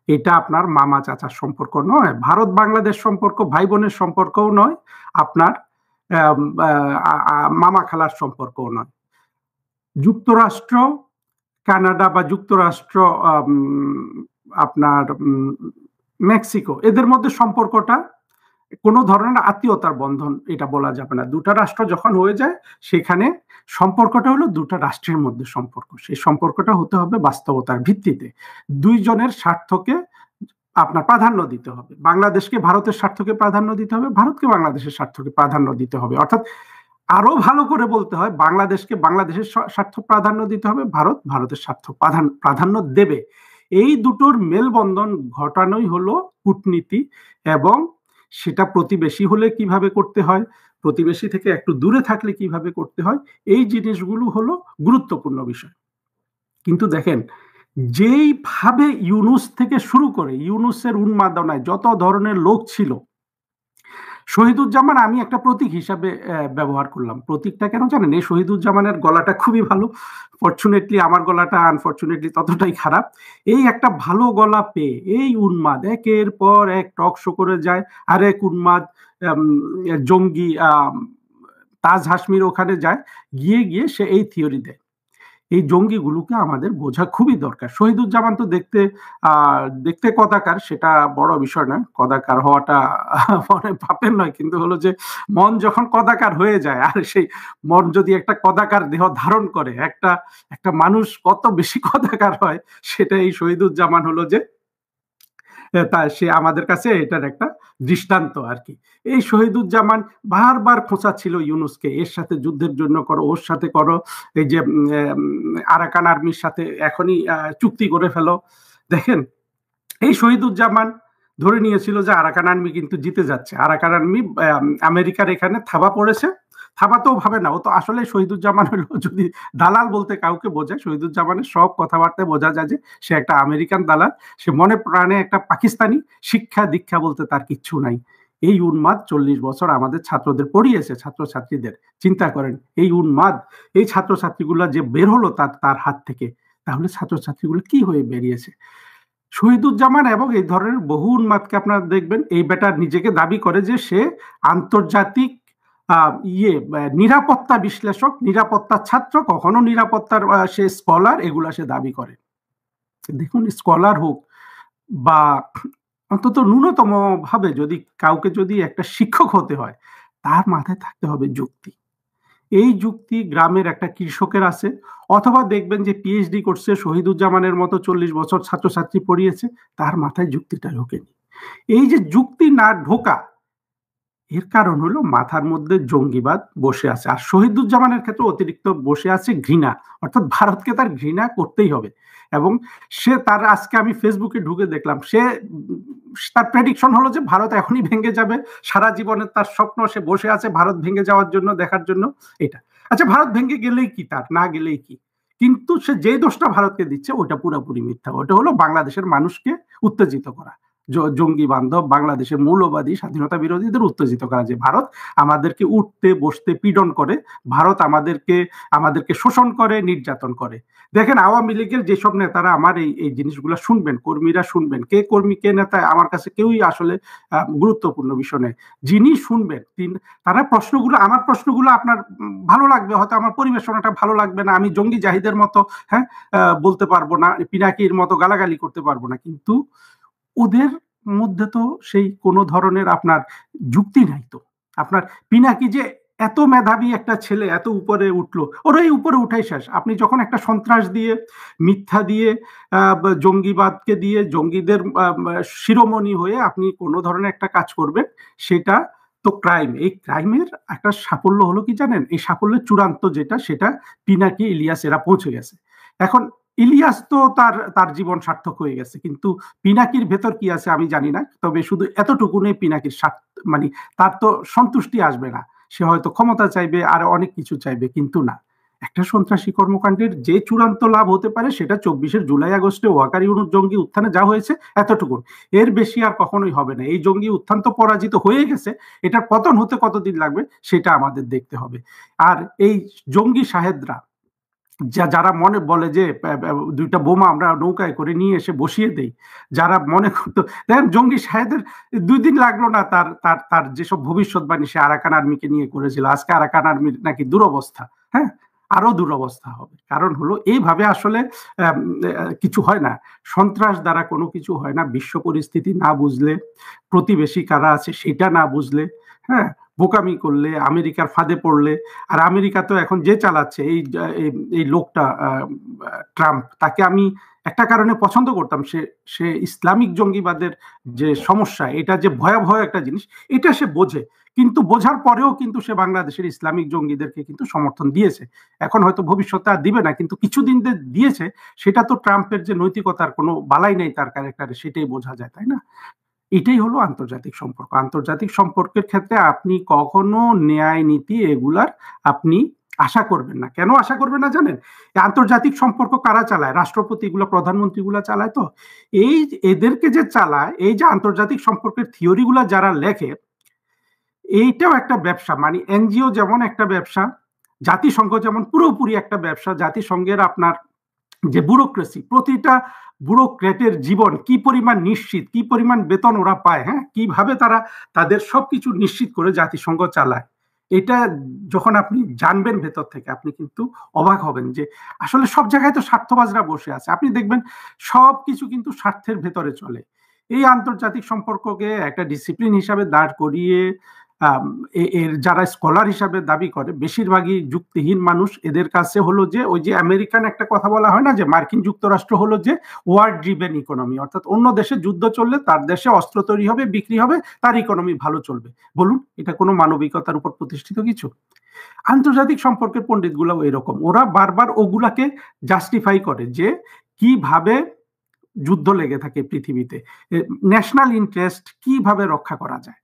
এটা আপনার মামা চাচার সম্পর্ক নয়, ভারত বাংলাদেশ সম্পর্ক ভাই বোনের সম্পর্কও নয়, আপনার মামা খালার সম্পর্কও নয়। যুক্তরাষ্ট্র, কানাডা বা যুক্তরাষ্ট্র, আপনার মেক্সিকো, এদের মধ্যে সম্পর্কটা কোনো ধরনের আত্মীয়তার বন্ধন এটা বলা যাবে না। দুটা রাষ্ট্র যখন হয়ে যায়, সেখানে সম্পর্কটা হলো দুটা রাষ্ট্রের মধ্যে সম্পর্ক। সেই সম্পর্কটা হতে হবে বাস্তবতার ভিত্তিতে, দুইজনের স্বার্থকে আপনার প্রাধান্য দিতে হবে। বাংলাদেশকে ভারতের স্বার্থকে প্রাধান্য দিতে হবে, ভারতকে বাংলাদেশের স্বার্থকে প্রাধান্য দিতে হবে। অর্থাৎ আরো ভালো করে বলতে হয়, বাংলাদেশকে বাংলাদেশের স্বার্থ প্রাধান্য দিতে হবে, ভারত ভারতের স্বার্থ প্রাধান্য দেবে। এই দুটোর মেলবন্ধন ঘটানোই হলো কূটনীতি। এবং সেটা প্রতিবেশী হলে কিভাবে করতে হয়, প্রতিবেশী থেকে একটু দূরে থাকলে কিভাবে করতে হয়, এই জিনিসগুলো হলো গুরুত্বপূর্ণ বিষয়। কিন্তু দেখেন, যেইভাবে ইউনুস থেকে শুরু করে, ইউনুসের উন্মাদনায় যত ধরনের লোক ছিল, শহীদুজ্জামান আমি একটা প্রতীক হিসাবে ব্যবহার করলাম। প্রতীকটা কেন জানেন? এই শহীদুজ্জামানের গলাটা খুবই ভালো, ফরচুনেটলি আমার গলাটা আনফরচুনেটলি ততটাই খারাপ। এই একটা ভালো গলা পেয়ে এই উন্মাদ একের পর এক টক শো করে যায়, আর এক উন্মাদ জঙ্গি তাজ হাসমির ওখানে যায়, গিয়ে গিয়ে সে এই থিওরি দেয়। এই জঙ্গিগুলোকে আমাদের বোঝা খুবই দরকার। শহীদুজ্জামান তো দেখতে কদাকার, সেটা বড় বিষয় নয়, কদাকার হওয়াটা মনে পাপের নয়, কিন্তু হলো যে মন যখন কদাকার হয়ে যায়, আর সেই মন যদি একটা কদাকার দেহ ধারণ করে, একটা মানুষ কত বেশি কদাকার হয়, সেটা এই শহীদুজ্জামান হলো যে সে আমাদের কাছে এটার একটা দৃষ্টান্ত আর কি। এই শহীদুজ্জামান বারবার খোঁচাচ্ছিল ইউনুসকে, এর সাথে যুদ্ধের জন্য করো, ওর সাথে করো, এই যে আরাকান আর্মির সাথে এখনই চুক্তি করে ফেলো। দেখেন, এই শহীদুজ্জামান ধরে নিয়েছিল যে আরাকান আর্মি কিন্তু জিতে যাচ্ছে, আরাকান আর্মি আমেরিকার এখানে থাবা পড়েছে। থাবা তো ভাবে না, ও তো আসলে শহীদুজ্জামান হলো, যদি দালাল বলতে কাউকে বোঝায়, শহীদুজ্জামানের সব কথাবার্তায় বোঝা যায় যে সে একটা আমেরিকান দালাল, সে মনে প্রাণে একটা পাকিস্তানি, শিক্ষা দীক্ষা বলতে তার কিচ্ছু নাই। এই উন্মাদ 40 বছর আমাদের ছাত্রদের পড়িয়েছে, ছাত্রছাত্রীদের। চিন্তা করেন এই উন্মাদ, এই ছাত্রছাত্রীগুলা যে বের হলো তার হাত থেকে, তাহলে ছাত্রছাত্রীগুলো কি হয়ে বেরিয়েছে। শহীদুজ্জামান এবং এই ধরনের বহু উন্মাদকে আপনারা দেখবেন, এই বেটা নিজেকে দাবি করে যে সে আন্তর্জাতিক নিরাপত্তা বিশ্লেষক, নিরাপত্তা ছাত্র, কখনো নিরাপত্তার সে স্কলার, এগুলা সে দাবি করে। দেখুন, স্কলার হোক বা অন্তত ন্যূনতম ভাবে কাউকে যদি একটা শিক্ষক হতে হয়, তার মাথায় থাকতে হবে যুক্তি। এই যুক্তি গ্রামের একটা কৃষকের আছে, অথবা দেখবেন যে পিএইচডি করছে শহীদুজ্জামানের মতো 40 বছর ছাত্রছাত্রী পড়িয়েছে, তার মাথায় যুক্তিটা ঢোকেনি। এই যে যুক্তি না ঢোকা, এর কারণ হলো মাথার মধ্যে জঙ্গিবাদ বসে আছে। আর শহীদুজ্জামানের ক্ষেত্রে অতিরিক্ত বসে আছে ঘৃণা, অর্থাৎ ভারতকে তার ঘৃণা করতেই হবে। এবং সে তার, আজকে আমি ফেসবুকে ঢুকে দেখলাম, তার প্রেডিকশন হলো যে ভারত এখনই ভেঙে যাবে। সারা জীবনের তার স্বপ্ন, সে বসে আছে ভারত ভেঙে যাওয়ার জন্য, দেখার জন্য এটা। আচ্ছা, ভারত ভেঙে গেলেই কি, তার না গেলেই কি? কিন্তু সে যে দোষটা ভারতকে দিচ্ছে ওটা পুরোপুরি মিথ্যা। ওটা হলো বাংলাদেশের মানুষকে উত্তেজিত করা, জঙ্গি বান্ধব বাংলাদেশের মৌলবাদী স্বাধীনতা বিরোধীদের উত্তেজিত করা, যে ভারত আমাদেরকে উঠতে বসতে পীড়ন করে, ভারত আমাদেরকে শোষণ করে, নির্যাতন করে। দেখেন, আওয়ামী লীগের যেসব নেতারা, আমার এই জিনিসগুলো শুনবেন, কর্মীরা শুনবেন, কে কর্মী কে নেতা আমার কাছে কেউই আসলে গুরুত্বপূর্ণ বিষয় নয়। যিনি শুনবেন তারা প্রশ্নগুলো, আমার প্রশ্নগুলো আপনার ভালো লাগবে, হয়তো আমার পরিবেশনাটা ভালো লাগবে না, আমি জঙ্গি জাহিদের মতো বলতে পারবো না, পিনাকির মতো গালাগালি করতে পারবো না, কিন্তু ওদের মধ্যে তো সেই কোনো ধরনের আপনার যুক্তি নাই। তো আপনার পিনাকি যে এত মেধাবী একটা ছেলে, এত উপরে উঠলো, ওর এই উপরে উঠাই শেষ। আপনি যখন একটা সন্ত্রাস দিয়ে, মিথ্যা দিয়ে, জঙ্গিবাদকে দিয়ে, জঙ্গিদের শিরোমণি হয়ে আপনি কোনো ধরনের একটা কাজ করবেন, সেটা তো ক্রাইম। এই ক্রাইমের একটা সাফল্য হলো কি জানেন? এই সাফল্যের চূড়ান্ত যেটা, সেটা পিনাকি, ইলিয়াস এরা পৌঁছে গেছে। এখন ইলিয়াস তো তার জীবন সার্থক হয়ে গেছে, কিন্তু পিনাকির ভেতর কি আছে আমি জানি না। তবে শুধু এতটুকুনে পিনাকির মানে তার তো সন্তুষ্টি আসবে না, সে হয়তো ক্ষমতা চাইবে, আর অনেক কিছু চাইবে, কিন্তু না, একটা সন্ত্রাসী কর্মকাণ্ডের যে চূড়ান্ত লাভ হতে পারে সেটা 24 জুলাই আগস্টে ওয়াকার ইউনুস জঙ্গি উত্থানে যা হয়েছে এতটুকু, এর বেশি আর কখনোই হবে না। এই জঙ্গি উত্থান তো পরাজিত হয়ে গেছে, এটার পতন হতে কতদিন লাগবে সেটা আমাদের দেখতে হবে। আর এই জঙ্গি সাহেদরা যারা মনে বলে যে দুইটা বোমা আমরা নৌকায় করে নিয়ে এসে বসিয়ে দেই, যারা মনে করতো, দেখেন জঙ্গি সাহেদের 2 দিন লাগলো না তার যেসব ভবিষ্যৎবাণী সে আরাকান আর্মিকে নিয়ে করেছিল, আজকে আরাকান আর্মির নাকি দুরবস্থা, আরো দুরবস্থা হবে। কারণ হলো এইভাবে আসলে কিছু হয় না, সন্ত্রাস দ্বারা কোনো কিছু হয় না। বিশ্ব পরিস্থিতি না বুঝলে, প্রতিবেশী কারা আছে সেটা না বুঝলে, বোকামি করলে, আমেরিকার ফাঁদে পড়লে। আর আমেরিকা তো এখন যে চালাচ্ছে এই লোকটা ট্রাম্প, তাকে আমি একটা কারণে পছন্দ করতাম, সে ইসলামিক জঙ্গিবাদের যে সমস্যা, এটা যে ভয়াবহ একটা জিনিস, এটা সে বোঝে। কিন্তু বোঝার পরেও কিন্তু সে বাংলাদেশের ইসলামিক জঙ্গিদেরকে কিন্তু সমর্থন দিয়েছে। এখন হয়তো ভবিষ্যতে আর দিবে না, কিন্তু কিছুদিন দিয়েছে। সেটা তো ট্রাম্পের যে নৈতিকতার কোনো বালাই নেই তার ক্যারেক্টারে, সেটাই বোঝা যায়, তাই না? এটাই হলো আন্তর্জাতিক সম্পর্ক। আন্তর্জাতিক সম্পর্কের ক্ষেত্রে আপনি কখনো ন্যায় নীতি এগুলার আপনি আশা করবেন না। কেন আশা করবেন না জানেন? আন্তর্জাতিক সম্পর্ক কারা চালায়? রাষ্ট্রপতিগুলো, প্রধানমন্ত্রীগুলো চালায়। তো এদেরকে যে চালায়, এই যে আন্তর্জাতিক সম্পর্কের থিওরিগুলো যারা লেখে, এইটাও একটা ব্যবসা। মানে এনজিও যেমন একটা ব্যবসা, জাতিসংঘ যেমন পুরোপুরি একটা ব্যবসা। জাতিসংঘের আপনার যে ব্যুরোক্রেসি, প্রতিটা ব্যুরোক্রেটের জীবন কি পরিমাণ নিশ্চিত, কি পরিমাণ বেতন ওরা পায়, কিভাবে তারা তাদের সবকিছু নিশ্চিত করে জাতিসংঘ চালায়, এটা যখন আপনি জানবেন ভেতর থেকে, আপনি কিন্তু অবাক হবেন যে আসলে সব জায়গায় তো স্বার্থবাজরা বসে আছে। আপনি দেখবেন সবকিছু কিন্তু স্বার্থের ভেতরে চলে। এই আন্তর্জাতিক সম্পর্ককে একটা ডিসিপ্লিন হিসাবে দাঁড় করিয়ে এর যারা স্কলার হিসাবে দাবি করে, বেশিরভাগই যুক্তিহীন মানুষ। এদের কাছে হলো যে ওই যে আমেরিকান একটা কথা বলা হয় না, যে মার্কিন যুক্তরাষ্ট্র হলো যে ওয়ার ড্রিভেন ইকোনমি, অর্থাৎ অন্য দেশে যুদ্ধ চললে তার দেশে অস্ত্র তৈরি হবে, বিক্রি হবে, তার ইকোনমি ভালো চলবে। বলুন, এটা কোনো মানবিকতার উপর প্রতিষ্ঠিত কিছু? আন্তর্জাতিক সম্পর্কের পণ্ডিতগুলাও এরকম, ওরা বারবার ওগুলাকে জাস্টিফাই করে যে কিভাবে যুদ্ধ লেগে থাকে পৃথিবীতে, ন্যাশনাল ইন্টারেস্ট কিভাবে রক্ষা করা যায়।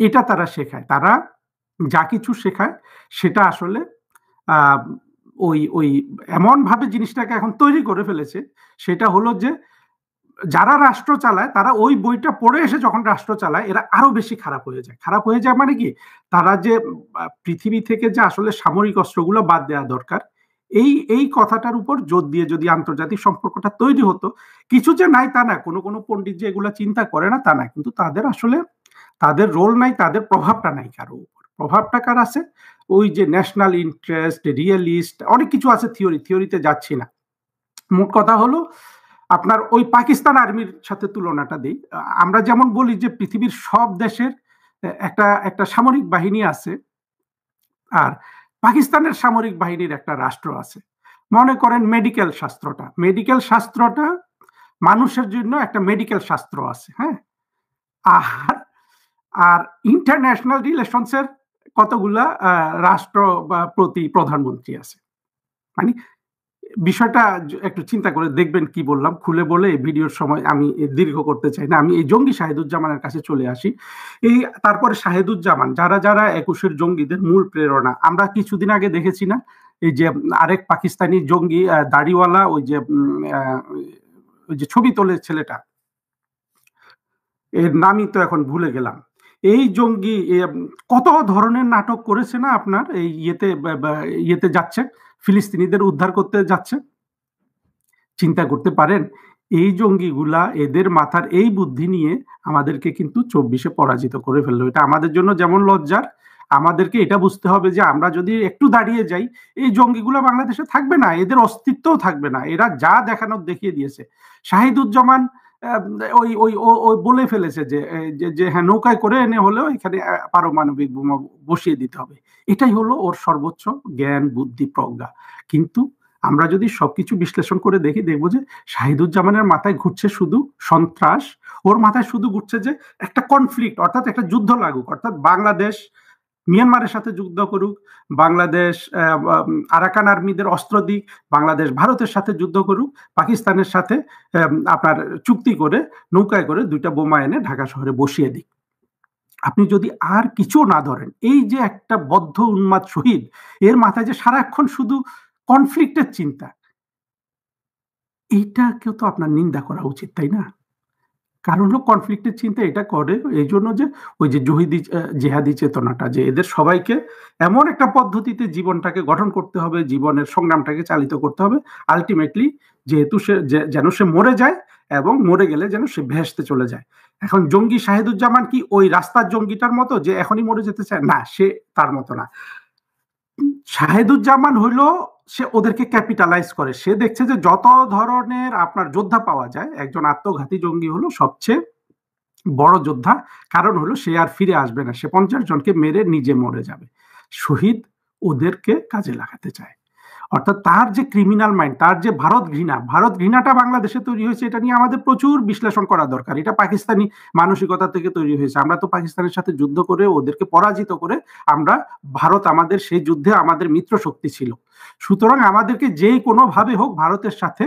এটা তারা শেখায়। তারা যা কিছু শেখায় সেটা আসলে ওই এমন ভাবে জিনিসটাকে এখন তৈরি করে ফেলেছে, সেটা হলো যে যারা রাষ্ট্র চালায় তারা ওই বইটা পড়ে এসে যখন রাষ্ট্র চালায় এরা আরো বেশি খারাপ হয়ে যায়। খারাপ হয়ে যায় মানে কি, তারা যে পৃথিবী থেকে যে আসলে সামরিক অস্ত্রগুলো বাদ দেওয়া দরকার, এই কথাটার উপর জোর দিয়ে যদি আন্তর্জাতিক সম্পর্কটা তৈরি হতো, কিছু যে নাই তা না, কোনো কোনো পণ্ডিত যে এগুলা চিন্তা করে না তা না, কিন্তু তাদের আসলে তাদের রোল নাই, তাদের প্রভাবটা নাই কারো উপর। প্রভাবটা কার আছে? ওই যে ন্যাশনাল ইন্টারেস্ট, রিয়েলিস্ট, অনেক কিছু আছে, থিওরিতে যাচ্ছি না। মোট কথা হলো আপনার ওই পাকিস্তান আর্মির সাথে তুলনাটা দিই। আমরা যেমন বলি যে পৃথিবীর সব দেশের একটা সামরিক বাহিনী আছে, আর পাকিস্তানের সামরিক বাহিনীর একটা রাষ্ট্র আছে। মনে করেন মেডিকেল শাস্ত্রটা মানুষের জন্য একটা মেডিকেল শাস্ত্র আছে, হ্যাঁ। আর ইন্টারন্যাশনাল রিলেশনসের কতগুলা রাষ্ট্র বা প্রধানমন্ত্রী আছে। মানে বিষয়টা একটু চিন্তা করে দেখবেন কি বললাম। খুলে বলে এই ভিডিওর সময় আমি দীর্ঘ করতে চাই না, আমি এই জঙ্গি শাহেদুজ্জামানের কাছে চলে আসি। তারপরে শাহেদুজ্জামান, যারা 21-এর জঙ্গিদের মূল প্রেরণা, আমরা কিছুদিন আগে দেখেছি না, এই যে আরেক পাকিস্তানি জঙ্গি দাড়িওয়ালা, ওই যে ছবি তোলে ছেলেটা, এর নামই তো এখন ভুলে গেলাম। এই জঙ্গি কত ধরনের নাটক করেছে না আপনার, এই ইয়েতে যাচ্ছে, ফিলিস্তিনিদের উদ্ধার করতে যাচ্ছে। চিন্তা করতে পারেন এই জঙ্গিগুলা, এদের মাথার এই বুদ্ধি নিয়ে আমাদেরকে কিন্তু 24-এ পরাজিত করে ফেললো। এটা আমাদের জন্য যেমন লজ্জার, আমাদেরকে এটা বুঝতে হবে যে আমরা যদি একটু দাঁড়িয়ে যাই, এই জঙ্গিগুলো বাংলাদেশে থাকবে না, এদের অস্তিত্বও থাকবে না। এরা যা দেখানোর দেখিয়ে দিয়েছে। শাহিদুজ্জামান ওই বলে ফেলেছে যে হ্যাঁ, নৌকায় করে এনে হলেও এখানে পারমাণবিক বোমা বসিয়ে দিতে হবে। এটাই হলো ওর সর্বোচ্চ জ্ঞান, বুদ্ধি, প্রজ্ঞা। কিন্তু আমরা যদি সবকিছু বিশ্লেষণ করে দেখি, দেখবো যে শাহিদুজ্জামানের মাথায় ঘুরছে শুধু সন্ত্রাস, ওর মাথায় শুধু ঘুরছে যে একটা কনফ্লিক্ট, অর্থাৎ একটা যুদ্ধ লাগুক, অর্থাৎ বাংলাদেশ মিয়ানমারের সাথে যুদ্ধ করুক, বাংলাদেশ আরাকান আর্মিদের অস্ত্র দিক, বাংলাদেশ ভারতের সাথে যুদ্ধ করুক, পাকিস্তানের সাথে আপনার চুক্তি করে নৌকায় করে 2টা বোমা এনে ঢাকা শহরে বসিয়ে দিক। আপনি যদি আর কিছু না ধরেন, এই যে একটা বদ্ধ উন্মাদ শহীদ, এর মাথায় যে সারাক্ষণ শুধু কনফ্লিক্টের চিন্তা, এইটাকেও তো আপনার নিন্দা করা উচিত, তাই না? কারণ হলো কনফ্লিক্টের চিন্তা এটা করে এই জন্য যে ওই যে জেহাদি চেতনাটা, যে এদের সবাইকে এমন একটা পদ্ধতিতে জীবনটাকে গঠন করতে হবে, জীবনের সংগ্রামটাকে চালিত করতে হবে, আলটিমেটলি যেহেতু যেন সে মরে যায়, এবং মরে গেলে যেন সে ভেস্তে চলে যায়। এখন জঙ্গি শাহিদুজ্জামান কি ওই রাস্তার জঙ্গিটার মতো যে এখনই মরে যেতে চায়? না, সে তার মতো না। শাহেদুজ্জামান হইল, সে ওদেরকে ক্যাপিটালাইজ করে। সে দেখছে যে যত ধরনের আপনার যোদ্ধা পাওয়া যায়, একজন আত্মঘাতী জঙ্গি হলো সবচেয়ে বড় যোদ্ধা। কারণ হলো সে আর ফিরে আসবে না, সে 50 জনকে মেরে নিজে মরে যাবে। শহীদ ওদেরকে কাজে লাগাতে চায়। অর্থাৎ তার যে ক্রিমিনাল মাইন্ড, তার যে ভারত ঘৃণাটা বাংলাদেশে তৈরি হয়েছে, এটা নিয়ে আমাদের প্রচুর বিশ্লেষণ করা দরকার। এটা পাকিস্তানি মানসিকতা থেকে তৈরি হয়েছে। আমরা তো পাকিস্তানের সাথে যুদ্ধ করে ওদেরকে পরাজিত করে ভারত আমাদের সেই যুদ্ধে আমাদের মিত্র শক্তি ছিল। সুতরাং আমাদেরকে যে কোনোভাবে হোক ভারতের সাথে,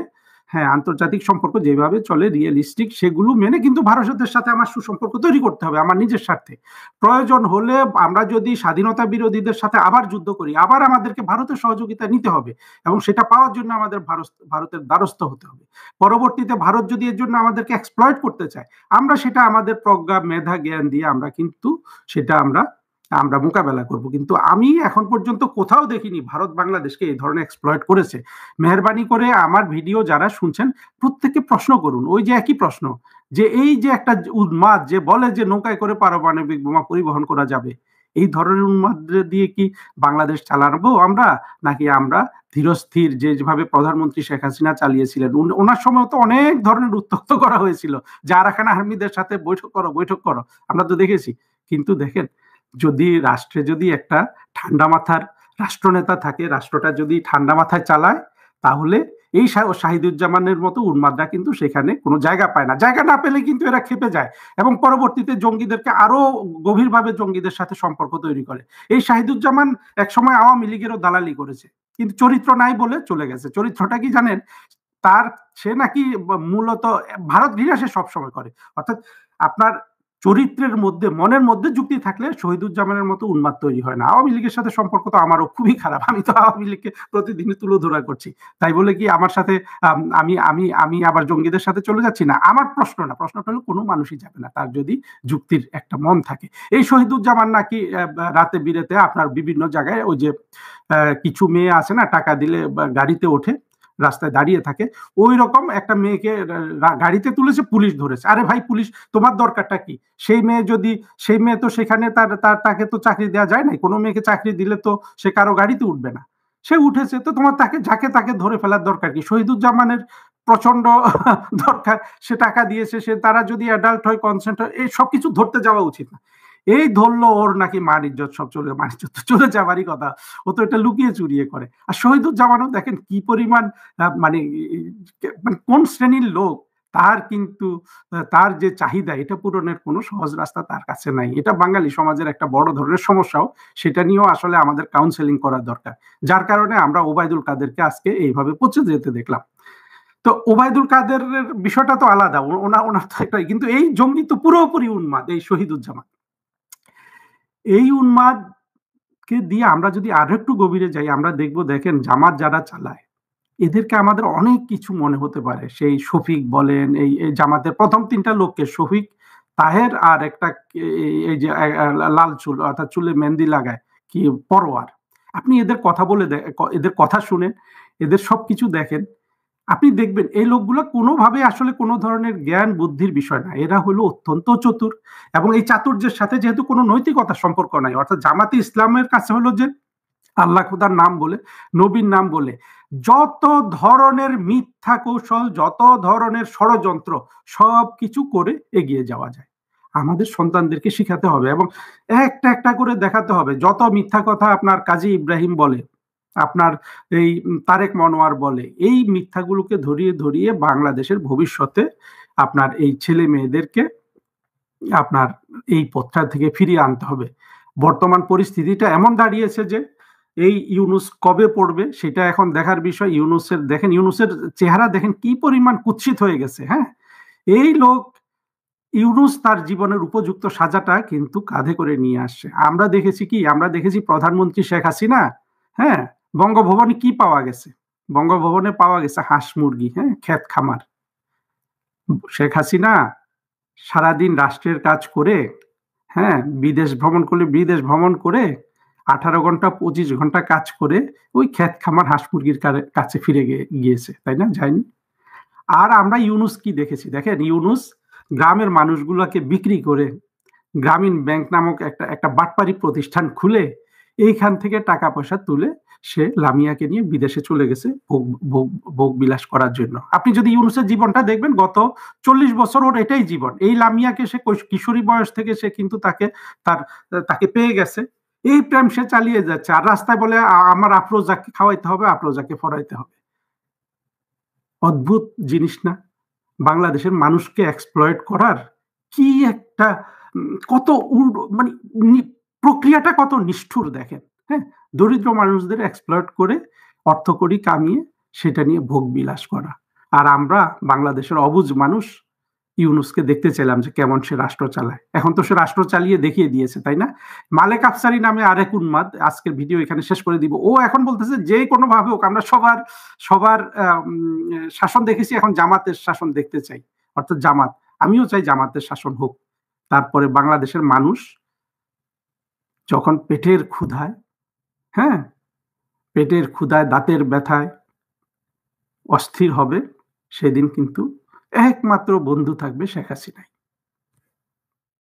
হ্যাঁ, আন্তর্জাতিক সম্পর্ক যেভাবে চলে রিয়েলিস্টিক, সেগুলো মেনে কিন্তু ভারতের সাথে আমার সুসম্পর্ক তৈরি করতে হবে আমার নিজের স্বার্থে। প্রয়োজন হলে আমরা যদি স্বাধীনতা বিরোধীদের সাথে আবার যুদ্ধ করি, আবার আমাদেরকে ভারতের সহযোগিতা নিতে হবে, এবং সেটা পাওয়ার জন্য আমাদের ভারতের দ্বারস্থ হতে হবে। পরবর্তীতে ভারত যদি এর জন্য আমাদেরকে এক্সপ্লয়েট করতে চায়, আমরা সেটা আমাদের প্রজ্ঞা, মেধা, জ্ঞান দিয়ে আমরা কিন্তু সেটা আমরা মোকাবেলা করব। কিন্তু আমি এখন পর্যন্ত কোথাও দেখিনি ভারত বাংলাদেশকে এই ধরনের এক্সপ্লয়েট করেছে। মেহরবানি করে আমার ভিডিও যারা শুনছেন প্রত্যেকে প্রশ্ন করুন, ওই যে একই প্রশ্ন, যে এই যে একটা উন্মাদ যে বলে যে নৌকায় করে পারমাণবিক বোমা পরিবহন করা যাবে, এই ধরনের উন্মাদ দিয়ে কি বাংলাদেশ চালাবো আমরা? নাকি আমরা ধীরস্থির যেভাবে প্রধানমন্ত্রী শেখ হাসিনা চালিয়েছিলেন, ওনার সময় তো অনেক ধরনের উত্তক্ত করা হয়েছিল, যে আরাকান আর্মিদের সাথে বৈঠক করো, আমরা তো দেখেছি। কিন্তু দেখেন, যদি রাষ্ট্রে যদি একটা ঠান্ডা মাথার রাষ্ট্রনেতা থাকে, রাষ্ট্রটা যদি ঠান্ডা মাথায় চালায়, তাহলে এই শাহিদুজ্জামানের মতো উন্মাদরা কিন্তু সেখানে কোনো জায়গা পায় না। জায়গা না পেলে কিন্তু এরা খেপে যায় এবং পরবর্তীতে জঙ্গিদেরকে আরো গভীরভাবে জঙ্গিদের সাথে সম্পর্ক তৈরি করে। এই শাহিদুজ্জামান একসময় আওয়ামী লীগেরও দালালি করেছে, কিন্তু চরিত্র নাই বলে চলে গেছে। চরিত্রটা কি জানেন? সে নাকি মূলত ভারত ঘৃণা সে সবসময় করে। অর্থাৎ আপনার চরিত্রের মধ্যে, মনের মধ্যে যুক্তি থাকলে শহীদুজ্জামানের মতো উন্মাদ তৈরি হয় না। আওয়ামী লীগের সাথে সম্পর্ক তো আমারও খুবই খারাপ, আমি তো আওয়ামী লীগকে প্রতিদিনই তুলোধরা করছি, তাই বলে কি আমার সাথে আমি আমি আমি আবার জঙ্গিদের সাথে চলে যাচ্ছি না? আমার প্রশ্ন না, প্রশ্নটা হলো কোনো মানুষই যাবে না তার যদি যুক্তির একটা মন থাকে। এই শহীদুজ্জামান নাকি রাতে বিরেতে আপনার বিভিন্ন জায়গায় ওই যে কিছু মেয়ে আছে না, টাকা দিলে গাড়িতে ওঠে, রাস্তায় দাঁড়িয়ে থাকে, ওই রকম একটা মেয়েকে গাড়িতে তুলেছে, পুলিশ ধরেছে। আরে ভাই, পুলিশ তোমার দরকারটা কি? সেই মেয়ে তো সেখানে তাকে তো চাকরি দেওয়া যায় না। কোনো মেয়েকে চাকরি দিলে তো সে কারো গাড়িতে উঠবে না, সে উঠেছে, তো তোমার তাকে ধরে ফেলার দরকার কি? শহীদুজ্জামানের প্রচন্ড দরকার, সে টাকা দিয়েছে, তারা যদি অ্যাডাল্ট হয়, কনসেন্ট হয়, এই সবকিছু ধরতে যাওয়া উচিত না। এই ধরলো ওর নাকি মান ইজ্জত সব চলে, মান ইজ্জত চলে যাবারই কথা, ও তো এটা লুকিয়ে চুরিয়ে করে। আর শহীদুজ্জামানও দেখেন কি পরিমাণ মানে কোন শ্রেণীর লোক, তার কিন্তু তার যে চাহিদা এটা পূরণের কোনো সহজ রাস্তা তার কাছে নাই। এটা বাঙালি সমাজের একটা বড় ধরনের সমস্যাও, সেটা নিয়েও আসলে আমাদের কাউন্সেলিং করা দরকার, যার কারণে আমরা ওবায়দুল কাদেরকে আজকে এইভাবে পচে যেতে দেখলাম। তো ওবায়দুল কাদেরের বিষয়টা তো আলাদা, ওনার তো একটা, কিন্তু এই জঙ্গি তো পুরোপুরি উন্মাদ, এই শহীদুজ্জামান। এই উন্মাদকে দিয়ে আমরা যদি আরো একটু গভীরে যাই, আমরা দেখেন জামাত যারা চালায় এদেরকে আমাদের অনেক কিছু মনে হতে পারে। সেই শফিক বলেন, এই জামাতের প্রথম 3টা লোককে, শফিক, তাহের আর একটা এই যে লাল চুল অর্থাৎ চুলে মেহেন্দি লাগায় কি, পরোয়ার। আপনি এদের কথা বলে এদের কথা শুনেন, এদের সবকিছু দেখেন, আপনি দেখবেন এই লোকগুলো কোনোভাবে আসলে কোনো ধরনের জ্ঞান বুদ্ধির বিষয় না, এরা হলো অত্যন্ত চতুর। এবং এই চাতুর্যের সাথে যেহেতু কোনো নৈতিকতার সম্পর্ক নাই, অর্থাৎ জামাতে ইসলামের কাছে হলো যে আল্লাহ খুদার নাম বলে, নবীর নাম বলে যত ধরনের মিথ্যা কৌশল, যত ধরনের ষড়যন্ত্র, সব কিছু করে এগিয়ে যাওয়া যায়। আমাদের সন্তানদেরকে শিখাতে হবে এবং একটা একটা করে দেখাতে হবে। যত মিথ্যা কথা আপনার কাজী ইব্রাহিম বলে, আপনার এই তারেক মনোয়ার বলে, এই মিথ্যাগুলোকে ধরিয়ে ধরিয়ে বাংলাদেশের ভবিষ্যতে আপনার এই ছেলে মেয়েদেরকে আপনার এই পথটা থেকে ফিরিয়ে আনতে হবে। বর্তমান পরিস্থিতিটা এমন দাঁড়িয়েছে যে এই ইউনুস কবে পড়বে সেটা এখন দেখার বিষয়। ইউনুসের চেহারা দেখেন কি পরিমাণ কুৎসিত হয়ে গেছে। হ্যাঁ, এই লোক ইউনুস তার জীবনের উপযুক্ত সাজাটা কিন্তু কাঁধে করে নিয়ে আসছে। আমরা দেখেছি প্রধানমন্ত্রী শেখ হাসিনা, হ্যাঁ, বঙ্গভবনে কি পাওয়া গেছে? বঙ্গভবনে পাওয়া গেছে হাঁস মুরগি, হ্যাঁ, ক্ষেত খামার। শেখ হাসিনা সারাদিন রাষ্ট্রের কাজ করে, হ্যাঁ, বিদেশ ভ্রমণ করে 18 ঘন্টা 25 ঘন্টা কাজ করে ওই ক্ষেত খামার হাঁস মুরগির কাছে ফিরে গিয়েছে, তাই না? যায়নি। আর আমরা ইউনুস কি দেখেছি? দেখেন, ইউনুস গ্রামের মানুষগুলোকে বিক্রি করে গ্রামীণ ব্যাংক নামক একটা বাটপারি প্রতিষ্ঠান খুলে এইখান থেকে টাকা পয়সা তুলে সে লামিয়াকে নিয়ে বিদেশে চলে গেছে ভোগ বিলাস করার জন্য। আপনি যদি ইউনুসের জীবনটা দেখবেন, গত 40 বছর ওর এটাই জীবন। এই লামিয়াকে সে কিশোরী বয়স থেকে সে কিন্তু তাকে পেয়ে গেছে, এই প্রেম সে চালিয়ে যাচ্ছে। আর রাস্তায় বলে আমার আফরোজাকে খাওয়াইতে হবে, আফরোজাকে ফরাইতে হবে। অদ্ভুত জিনিস না? বাংলাদেশের মানুষকে এক্সপ্লয়েট করার কি একটা কত মানে প্রক্রিয়াটা কত নিষ্ঠুর দেখেন। হ্যাঁ, দরিদ্র মানুষদের এক্সপ্লয়েট করে অর্থকড়ি কামিয়ে সেটা নিয়ে ভোগ বিলাস করা। আর আমরা বাংলাদেশের অবুঝ মানুষ ইউনুসকে দেখতে চাইলাম যে কেমন সে রাষ্ট্র চালায়। এখন তো সে রাষ্ট্র চালিয়ে দেখিয়ে দিয়েছে, তাই না? মালেক আফসারি নামে আরেক উন্মাদ, আজকের ভিডিও এখানে শেষ করে দিব, ও এখন বলতেছে যে কোনো ভাবে হোক আমরা সবার শাসন দেখেছি, এখন জামাতের শাসন দেখতে চাই। অর্থাৎ জামাত, আমিও চাই জামাতের শাসন হোক। তারপরে বাংলাদেশের মানুষ যখন পেটের ক্ষুধায়, হ্যাঁ, পেটের ক্ষুধায় দাঁতের ব্যথায় অস্থির হবে, সেদিন কিন্তু একমাত্র বন্ধু থাকবে শেখ হাসিনাই।